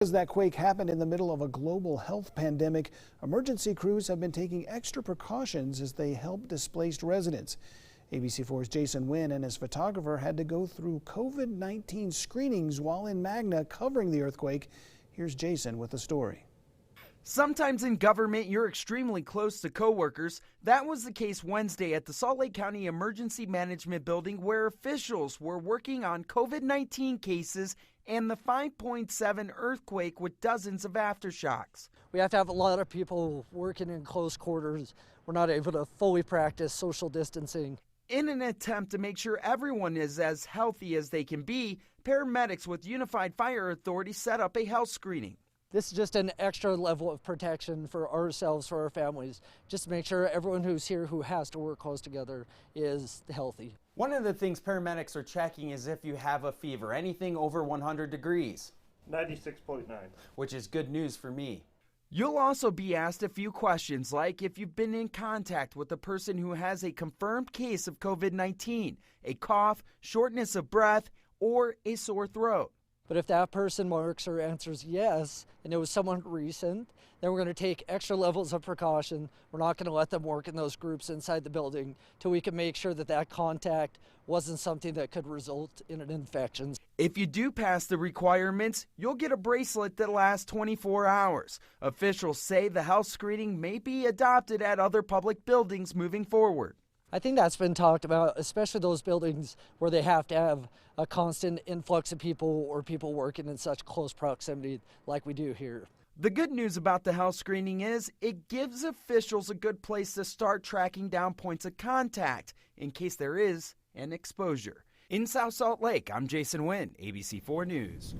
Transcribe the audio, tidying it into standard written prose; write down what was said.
As that quake happened in the middle of a global health pandemic, emergency crews have been taking extra precautions as they help displaced residents. ABC4's Jason Wynn and his photographer had to go through COVID-19 screenings while in Magna covering the earthquake. Here's Jason with the story. Sometimes in government, you're extremely close to coworkers. That was the case Wednesday at the Salt Lake County Emergency Management Building, where officials were working on COVID-19 cases and the 5.7 earthquake with dozens of aftershocks. We have to have a lot of people working in close quarters. We're not able to fully practice social distancing. In an attempt to make sure everyone is as healthy as they can be, paramedics with Unified Fire Authority set up a health screening. This is just an extra level of protection for ourselves, for our families, just to make sure everyone who's here who has to work close together is healthy. One of the things paramedics are checking is if you have a fever, anything over 100 degrees. 96.9. Which is good news for me. You'll also be asked a few questions like if you've been in contact with a person who has a confirmed case of COVID-19, a cough, shortness of breath, or a sore throat. But if that person marks or answers yes, and it was someone recent, then we're going to take extra levels of precaution. We're not going to let them work in those groups inside the building till we can make sure that that contact wasn't something that could result in an infection. If you do pass the requirements, you'll get a bracelet that lasts 24 hours. Officials say the health screening may be adopted at other public buildings moving forward. I think that's been talked about, especially those buildings where they have to have a constant influx of people or people working in such close proximity like we do here. The good news about the health screening is it gives officials a good place to start tracking down points of contact in case there is an exposure. In South Salt Lake, I'm Jason Wynn, ABC4 News.